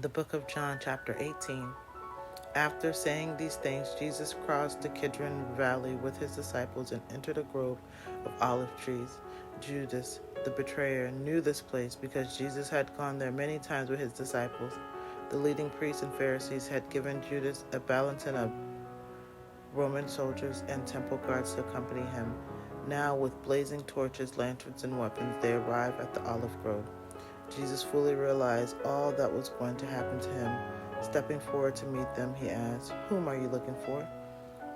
The book of John, chapter 18. After saying these things, Jesus crossed the Kidron Valley with his disciples and entered a grove of olive trees. Judas, the betrayer, knew this place because Jesus had gone there many times with his disciples. The leading priests and Pharisees had given Judas a battalion of Roman soldiers and temple guards to accompany him. Now, with blazing torches, lanterns, and weapons, they arrived at the olive grove. Jesus fully realized all that was going to happen to him. Stepping forward to meet them, he asked, "Whom are you looking for?"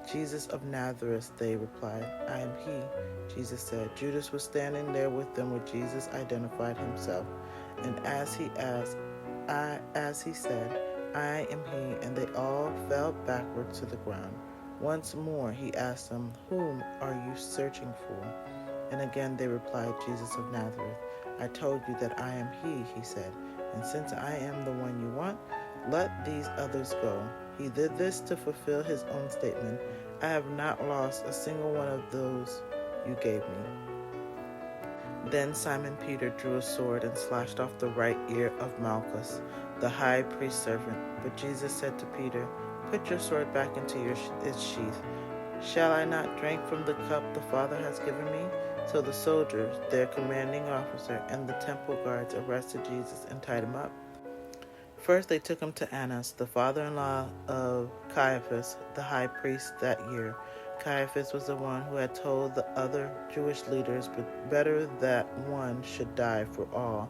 "Jesus of Nazareth," they replied. "I am he," Jesus said. Judas was standing there with them when Jesus identified himself. And as he said, "I am he," and they all fell backward to the ground. Once more he asked them, "Whom are you searching for?" And again they replied, "Jesus of Nazareth." "I told you that I am he said. "And since I am the one you want, let these others go." He did this to fulfill his own statement, "I have not lost a single one of those you gave me." Then Simon Peter drew a sword and slashed off the right ear of Malchus, the high priest's servant. But Jesus said to Peter, "Put your sword back into its sheath. Shall I not drink from the cup the Father has given me?" So the soldiers, their commanding officer, and the temple guards arrested Jesus and tied him up. First they took him to Annas, the father-in-law of Caiaphas, the high priest that year. Caiaphas was the one who had told the other Jewish leaders, "But better that one should die for all."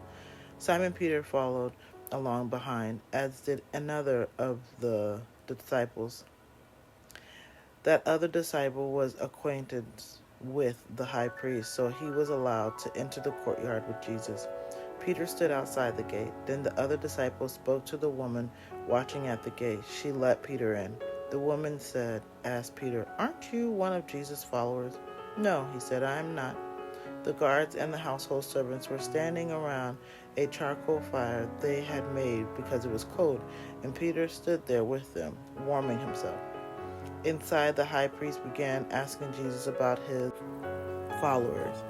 Simon Peter followed along behind, as did another of the disciples. That other disciple was acquainted with the high priest, so he was allowed to enter the courtyard with Jesus. Peter stood outside the gate. Then the other disciple spoke to the woman watching at the gate. She let Peter in. The woman asked Peter, "Aren't you one of Jesus' followers?" "No," he said, "I am not." The guards and the household servants were standing around a charcoal fire they had made because it was cold, and Peter stood there with them, warming himself. Inside, the high priest began asking Jesus about his followers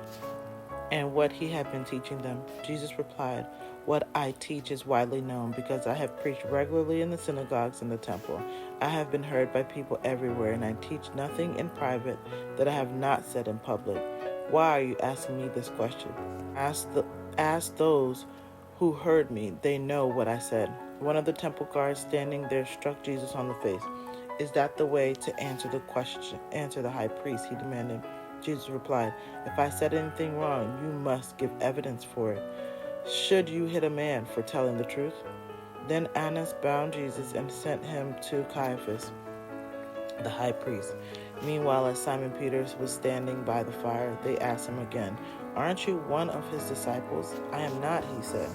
and what he had been teaching them. Jesus replied, "What I teach is widely known because I have preached regularly in the synagogues and the temple. I have been heard by people everywhere, and I teach nothing in private that I have not said in public. Why are you asking me this question? Ask those who heard me. They know what I said." One of the temple guards standing there struck Jesus on the face. "Is that the way to answer the high priest?" he demanded. Jesus replied, "If I said anything wrong, you must give evidence for it. Should you hit a man for telling the truth?" Then Annas bound Jesus and sent him to Caiaphas, the high priest. Meanwhile, as Simon Peter was standing by the fire, they asked him again, "Aren't you one of his disciples?" "I am not," he said.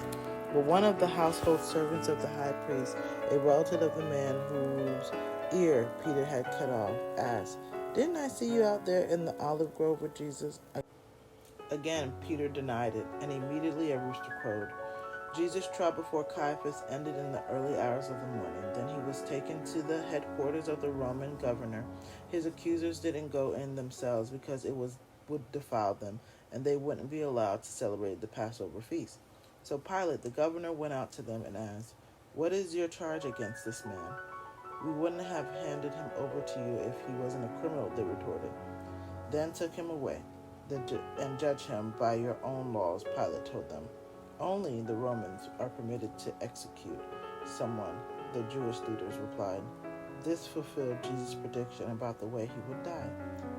But one of the household servants of the high priest, a relative of the man whose ear Peter had cut off, asked, "Didn't I see you out there in the olive grove with Jesus?" Again, Peter denied it, and immediately a rooster crowed. Jesus' trial before Caiaphas ended in the early hours of the morning. Then he was taken to the headquarters of the Roman governor. His accusers didn't go in themselves because it would defile them, and they wouldn't be allowed to celebrate the Passover feast. So Pilate, the governor, went out to them and asked, "What is your charge against this man?" "We wouldn't have handed him over to you if he wasn't a criminal," they retorted. "Then took him away and judge him by your own laws," Pilate told them. "Only the Romans are permitted to execute someone," the Jewish leaders replied. This fulfilled Jesus' prediction about the way he would die.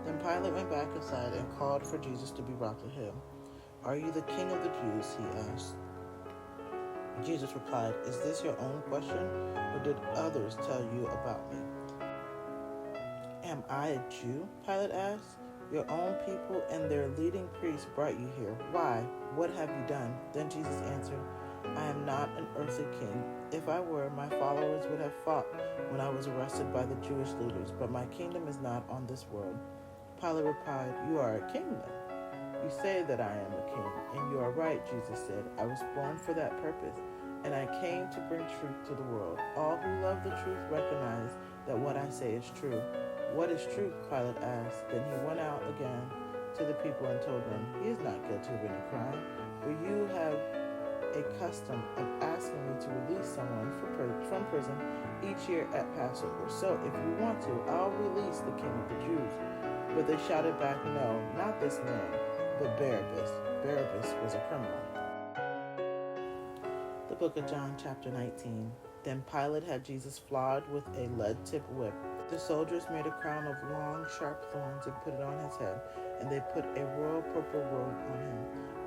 Then Pilate went back inside and called for Jesus to be brought to him. "Are you the king of the Jews?" he asked. Jesus replied, "Is this your own question, or did others tell you about me?" "Am I a Jew?" Pilate asked. "Your own people and their leading priests brought you here. Why? What have you done?" Then Jesus answered, "I am not an earthly king. If I were, my followers would have fought when I was arrested by the Jewish leaders, but my kingdom is not on this world." Pilate replied, "You are a king then. You say that I am a king, and you are right," Jesus said. "I was born for that purpose, and I came to bring truth to the world. All who love the truth recognize that what I say is true." "What is truth?" Pilate asked. Then he went out again to the people and told them, "He is not guilty of any crime, but you have a custom of asking me to release someone from prison each year at Passover. So if you want to, I'll release the king of the Jews. But they shouted back, no, not this man, but Barabbas. Barabbas was a criminal. The book of John, chapter 19. Then Pilate had Jesus flogged with a lead-tipped whip. The soldiers made a crown of long, sharp thorns and put it on his head, and they put a royal purple robe on him.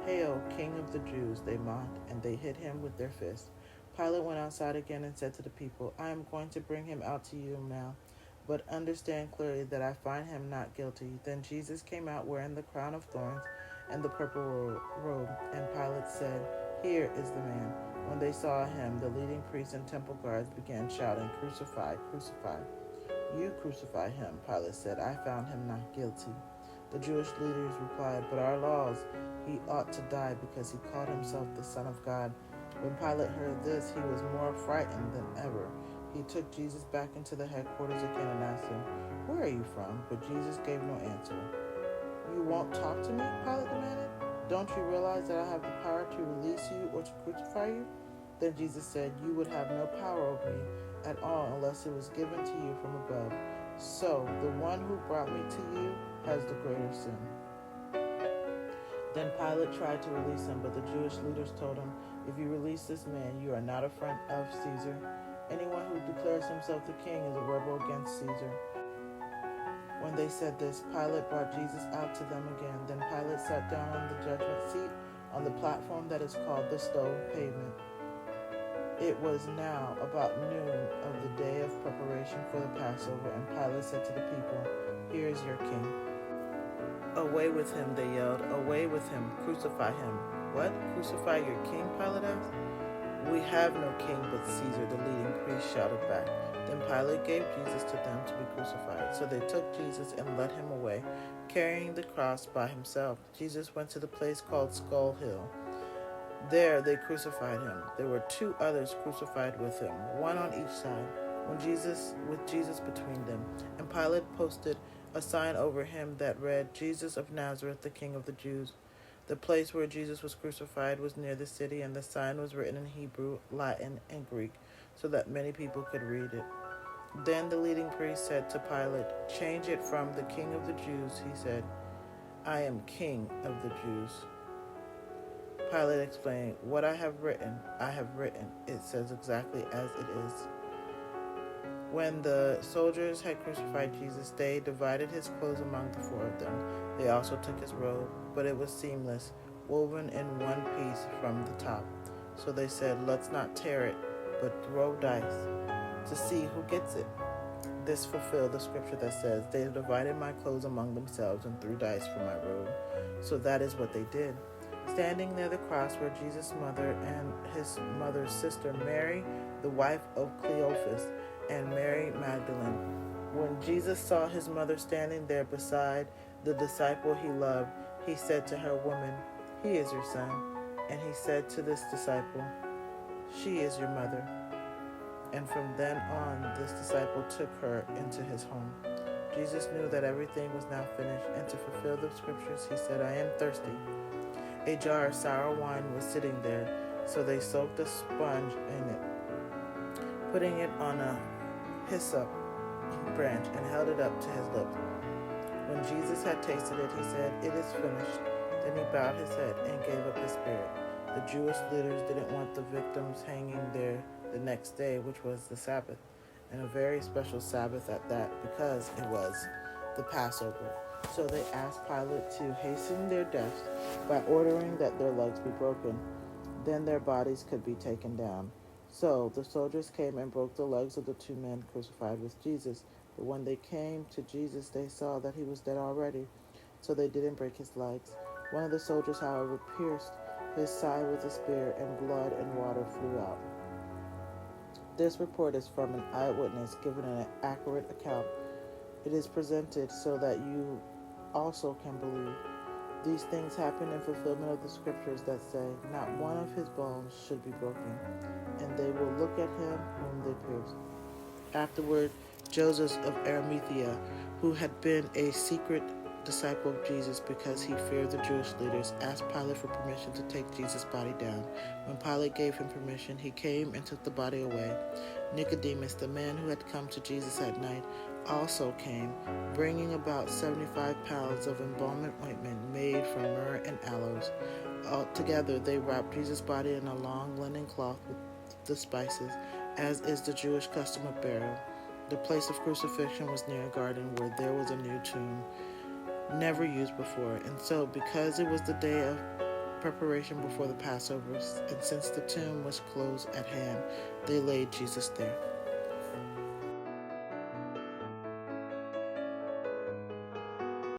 Hail, King of the Jews, they mocked, and they hit him with their fists. Pilate went outside again and said to the people, I am going to bring him out to you now, but understand clearly that I find him not guilty. Then Jesus came out wearing the crown of thorns and the purple robe, and Pilate said, Here is the man. When they saw him, the leading priests and temple guards began shouting, Crucify, crucify. You crucify him, Pilate said. I found him not guilty. The Jewish leaders replied, But our laws, he ought to die because he called himself the Son of God. When Pilate heard this, he was more frightened than ever. He took Jesus back into the headquarters again and asked him, Where are you from? But Jesus gave no answer. You won't talk to me? Pilate demanded. Don't you realize that I have the power to release you or to crucify you? Then Jesus said, You would have no power over me at all unless it was given to you from above. So the one who brought me to you has the greater sin. Then Pilate tried to release him, but the Jewish leaders told him, If you release this man, you are not a friend of Caesar. Anyone who declares himself the king is a rebel against Caesar. When they said this, Pilate brought Jesus out to them again. Then Pilate sat down on the judgment seat on the platform that is called the Stone Pavement. It was now about noon of the day of preparation for the Passover, and Pilate said to the people, Here is your king. Away with him, they yelled. Away with him. Crucify him. What? Crucify your king? Pilate asked. We have no king but Caesar, the leading priest shouted back. Then Pilate gave Jesus to them to be crucified. So they took Jesus and led him away, carrying the cross by himself. Jesus went to the place called Skull Hill. There they crucified him. There were 2 others crucified with him, one on each side, with Jesus between them. And Pilate posted a sign over him that read, Jesus of Nazareth, the King of the Jews. The place where Jesus was crucified was near the city, and the sign was written in Hebrew, Latin, and Greek, so that many people could read it. Then the leading priest said to Pilate, Change it from the King of the Jews, he said. I am King of the Jews. Pilate explained, What I have written. It says exactly as it is. When the soldiers had crucified Jesus, they divided his clothes among the 4 of them. They also took his robe, but it was seamless, woven in one piece from the top. So they said, Let's not tear it, but throw dice to see who gets it. This fulfilled the scripture that says, They divided my clothes among themselves and threw dice for my robe. So that is what they did. Standing near the cross were Jesus' mother and his mother's sister, Mary, the wife of Cleophas, and Mary Magdalene. When Jesus saw his mother standing there beside the disciple he loved, he said to her, Woman, he is your son. And he said to this disciple, She is your mother. And from then on, this disciple took her into his home. Jesus knew that everything was now finished, and to fulfill the scriptures, he said, I am thirsty. A jar of sour wine was sitting there, so they soaked a sponge in it, putting it on a hyssop branch and held it up to his lips. When Jesus had tasted it, he said, It is finished. Then he bowed his head and gave up his spirit. The Jewish leaders didn't want the victims hanging there the next day, which was the Sabbath, and a very special Sabbath at that, because it was the Passover. So they asked Pilate to hasten their deaths by ordering that their legs be broken. Then their bodies could be taken down. So the soldiers came and broke the legs of the 2 men crucified with Jesus. But when they came to Jesus, they saw that he was dead already. So they didn't break his legs. One of the soldiers, however, pierced his side with a spear, and blood and water flew out. This report is from an eyewitness giving an accurate account. It is presented so that you also can believe. These things happen in fulfillment of the scriptures that say, Not one of his bones should be broken, and they will look at him whom they pierced. Afterward, Joseph of Arimathea, who had been a secret disciple of Jesus, because he feared the Jewish leaders, asked Pilate for permission to take Jesus' body down. When Pilate gave him permission, he came and took the body away. Nicodemus, the man who had come to Jesus at night, also came, bringing about 75 pounds of embalming ointment made from myrrh and aloes. Together they wrapped Jesus' body in a long linen cloth with the spices, as is the Jewish custom of burial. The place of crucifixion was near a garden where there was a new tomb, never used before. And so, because it was the day of preparation before the Passover, and since the tomb was close at hand, they laid Jesus there.